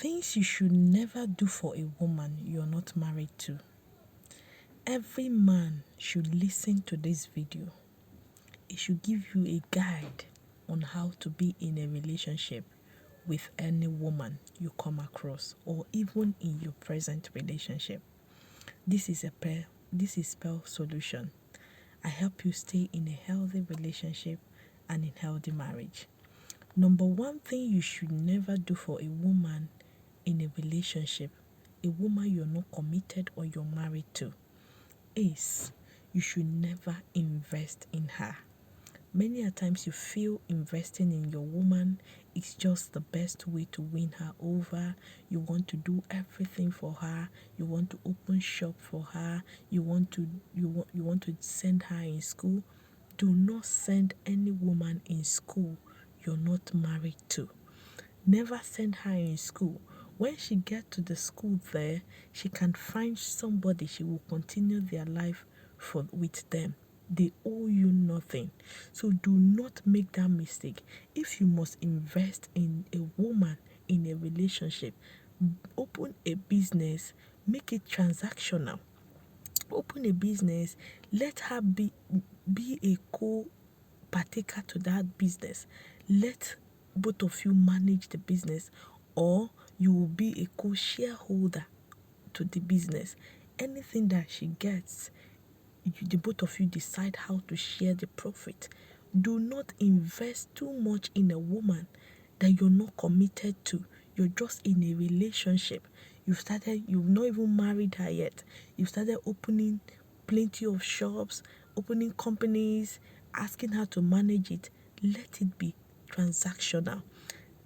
Things you should never do for a woman you're not married to. Every man should listen to this video. It should give you a guide on how to be in a relationship with any woman you come across, or even in your present relationship. This is Pearl Solution. I help you stay in a healthy relationship and in healthy marriage. Number one thing you should never do for a woman in a relationship, a woman you're not committed or you're married to, is you should never invest in her. Many a times you feel investing in your woman is just the best way to win her over. You want to do everything for her. You want to open shop for her. You want to send her in school. Do not send any woman in school you're not married to. Never send her in school. When she gets to the school there, she can find somebody she will continue their life with them. They owe you nothing. So do not make that mistake. If you must invest in a woman in a relationship, open a business, make it transactional. Open a business, let her be a co-partaker to that business. Let both of you manage the business, or you will be a co-shareholder to the business. Anything that she gets, the both of you decide how to share the profit. Do not invest too much in a woman that you're not committed to. You're just in a relationship. You've not even married her yet. You've started opening plenty of shops, opening companies, asking her to manage it. Let it be transactional.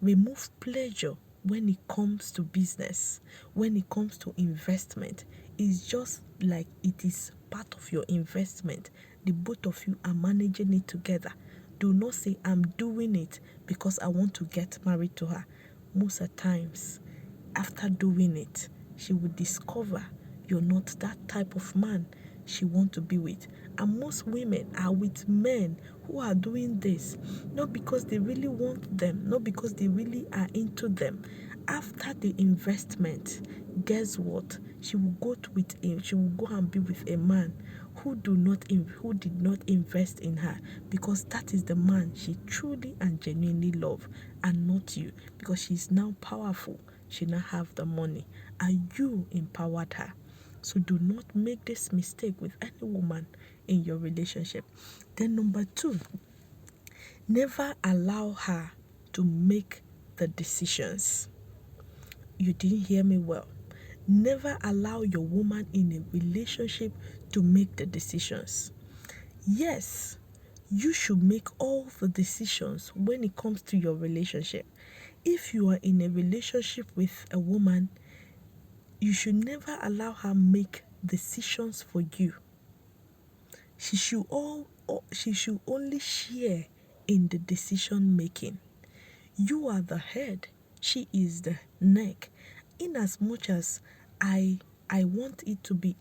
Remove pleasure when it comes to business, when it comes to investment. It's just like it is part of your investment. The both of you are managing it together. Do not say, I'm doing it because I want to get married to her. Most of the times, after doing it, she will discover you're not that type of man she wants to be with. And most women are with men who are doing this, not because they really want them, not because they really are into them. After the investment, guess what? She will go and be with a man who did not invest in her, because that is the man she truly and genuinely loves, and not you, because she's now powerful. She now have the money, and you empowered her. So do not make this mistake with any woman in your relationship. Then number 2, never allow her to make the decisions. You didn't hear me well. Never allow your woman in a relationship to make the decisions. Yes, you should make all the decisions when it comes to your relationship. If you are in a relationship with a woman, you should never allow her make decisions for you. She should only share in the decision making. You are the head, she is the neck. In as much as I want it to be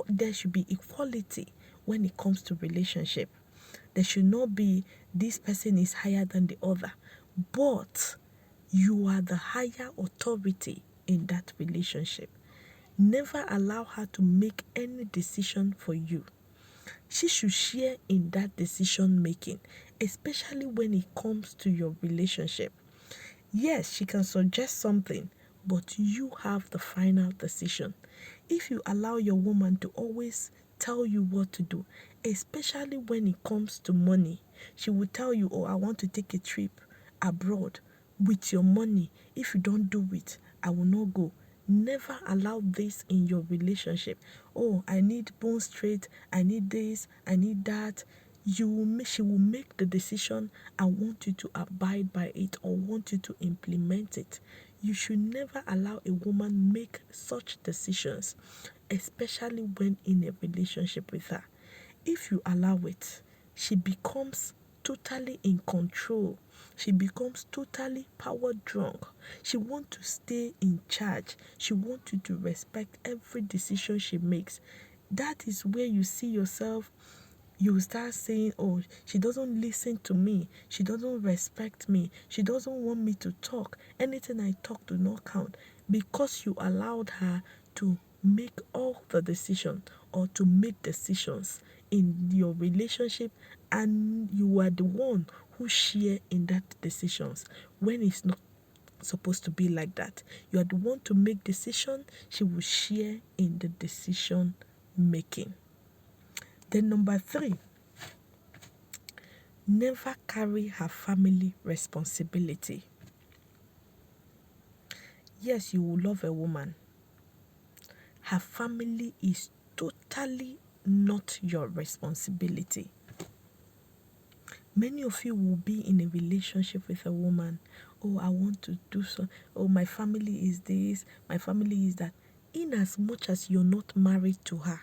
there should be equality when it comes to relationship. There should not be this person is higher than the other, but you are the higher authority in that relationship. Never allow her to make any decision for you. She should share in that decision making, especially when it comes to your relationship. Yes, she can suggest something, but you have the final decision. If you allow your woman to always tell you what to do, especially when it comes to money, she will tell you, oh, I want to take a trip abroad with your money. If you don't do it, I will not go. Never allow this in your relationship. Oh, I need bone straight, I need this, I need that. She will make the decision and want you to abide by it, or want you to implement it. You should never allow a woman make such decisions, especially when in a relationship with her. If you allow it, she becomes totally in control. She becomes totally power drunk. She wants to stay in charge. She wants you to respect every decision she makes. That is where you see yourself You start saying, oh, she doesn't listen to me, she doesn't respect me, she doesn't want me to talk, anything I talk do not count, because you allowed her to make all the decisions or to make decisions in your relationship, and you are the one who share in that decisions when it's not supposed to be like that. You are the one to make decision, she will share in the decision making. Then number 3, never carry her family responsibility. Yes, you will love a woman. Her family is totally not your responsibility. Many of you will be in a relationship with a woman. Oh, I want to do so. Oh, my family is this, my family is that. In as much as you're not married to her,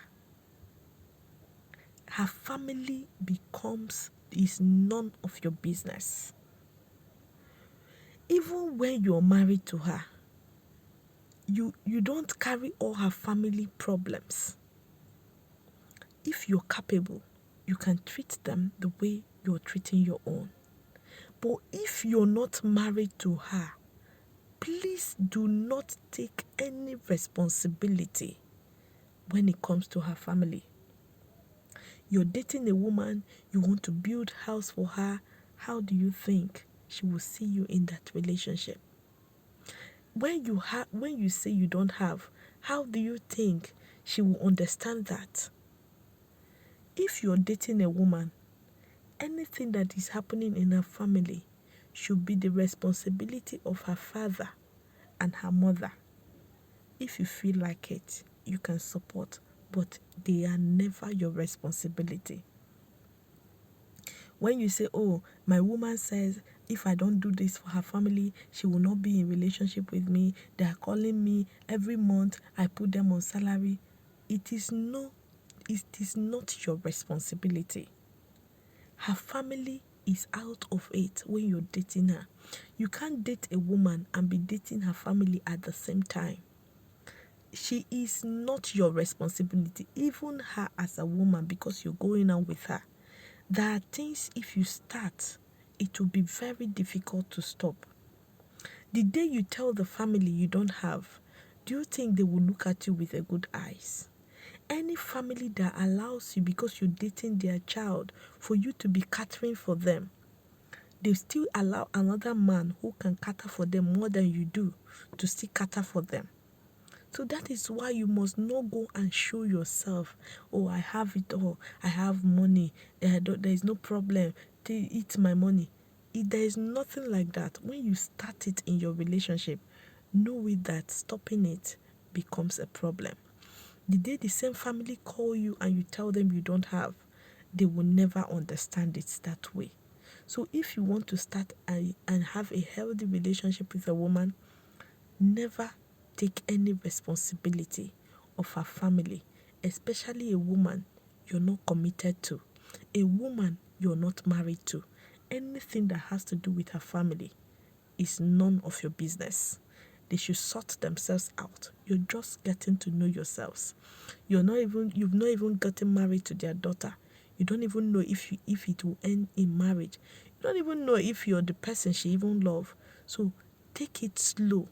her family is none of your business. Even when you're married to her, you don't carry all her family problems. If you're capable, you can treat them the way you're treating your own. But if you're not married to her, please do not take any responsibility when it comes to her family. You're dating a woman, you want to build house for her. How do you think she will see you in that relationship? When you say you don't have, how do you think she will understand that? If you're dating a woman, anything that is happening in her family should be the responsibility of her father and her mother. If you feel like it, you can support, but they are never your responsibility. When you say, oh, my woman says if I don't do this for her family, she will not be in relationship with me. They are calling me every month. I put them on salary. It is not your responsibility. Her family is out of it when you're dating her. You can't date a woman and be dating her family at the same time. She is not your responsibility, even her as a woman, because you're going out with her. There are things, if you start, it will be very difficult to stop. The day you tell the family you don't have, do you think they will look at you with a good eyes? Any family that allows you, because you're dating their child, for you to be catering for them, they still allow another man who can cater for them more than you do to still cater for them. So that is why you must not go and show yourself, oh, I have it all, I have money, there is no problem, they eat my money. There is nothing like that. When you start it in your relationship, know it that stopping it becomes a problem. The day the same family call you and you tell them you don't have, they will never understand it that way. So if you want to start and have a healthy relationship with a woman, never take any responsibility of her family, especially a woman you're not committed to, a woman you're not married to. Anything that has to do with her family is none of your business. They should sort themselves out. You're just getting to know yourselves. You've not even gotten married to their daughter. You don't even know if it will end in marriage. You don't even know if you're the person she even loves. So take it slow.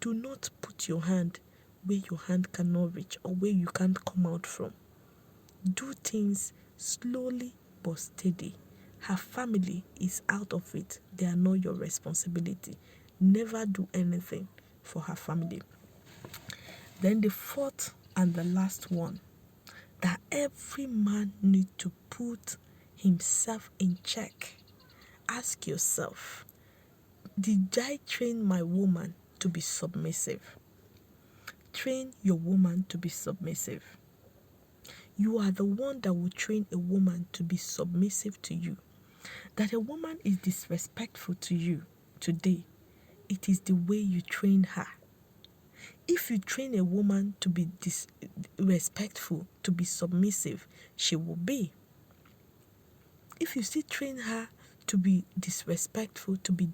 Do not put your hand where your hand cannot reach or where you can't come out from. Do things slowly but steady. Her family is out of it. They are not your responsibility. Never do anything for her family. Then the 4th and the last one, that every man needs to put himself in check. Ask yourself, did I train my woman to be submissive? Train your woman to be submissive. You are the one that will train a woman to be submissive to you. That a woman is disrespectful to you today, it is the way you train her. If you train a woman to be disrespectful, to be submissive, she will be. If you still train her to be disrespectful, to be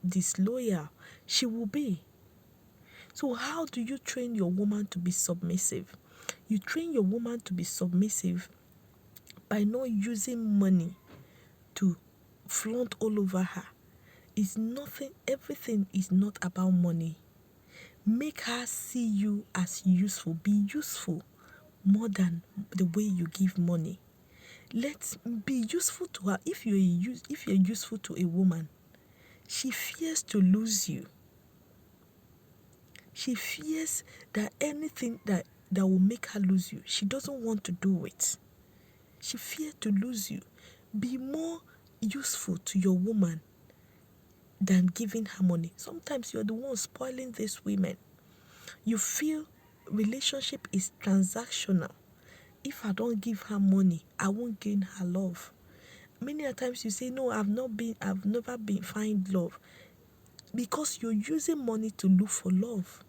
disloyal, she will be. So how do you train your woman to be submissive? You train your woman to be submissive by not using money to flaunt all over her. It's nothing, everything is not about money. Make her see you as useful. Be useful more than the way you give money. Let's be useful to her. If you're useful to a woman, she fears to lose you. She fears that anything that will make her lose you, she doesn't want to do it. She fears to lose you. Be more useful to your woman than giving her money. Sometimes you're the one spoiling these women. You feel relationship is transactional. If I don't give her money, I won't gain her love. Many a times you say, no, I've never been find love. Because you're using money to look for love.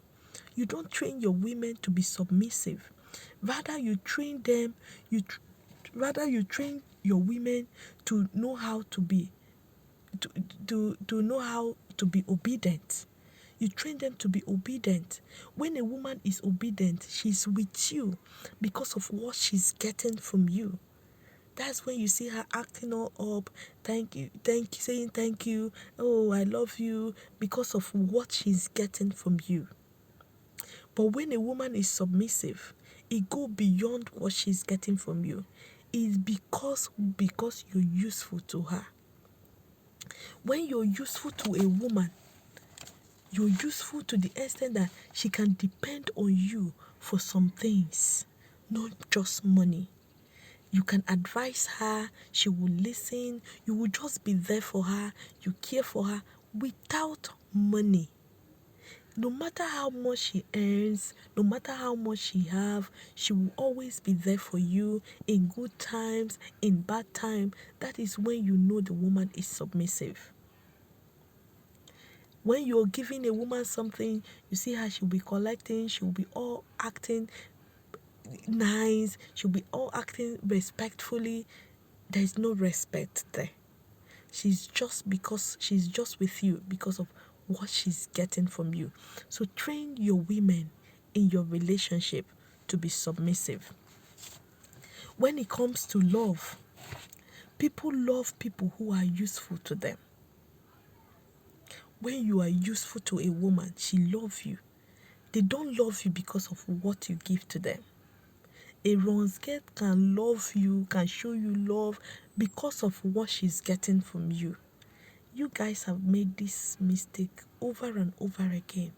You don't train your women to be submissive. Rather, you train them, you train your women to know how to be know how to be obedient. You train them to be obedient. When a woman is obedient, she's with you because of what she's getting from you. That's when you see her acting all up, saying thank you, oh, I love you, because of what she's getting from you. But when a woman is submissive, it goes beyond what she's getting from you. It's because you're useful to her. When you're useful to a woman, you're useful to the extent that she can depend on you for some things, not just money. You can advise her, she will listen, you will just be there for her, you care for her without money. No matter how much she earns, no matter how much she have, she will always be there for you in good times, in bad times. That is when you know the woman is submissive. When you're giving a woman something, you see how she'll be collecting, she'll be all acting nice, she'll be all acting respectfully. There's no respect there. She's just with you because of what she's getting from you. So train your women in your relationship to be submissive. When it comes to love, people love people who are useful to them. When you are useful to a woman, she loves you. They don't love you because of what you give to them. A Ronske can love you, can show you love because of what she's getting from you. You guys have made this mistake over and over again.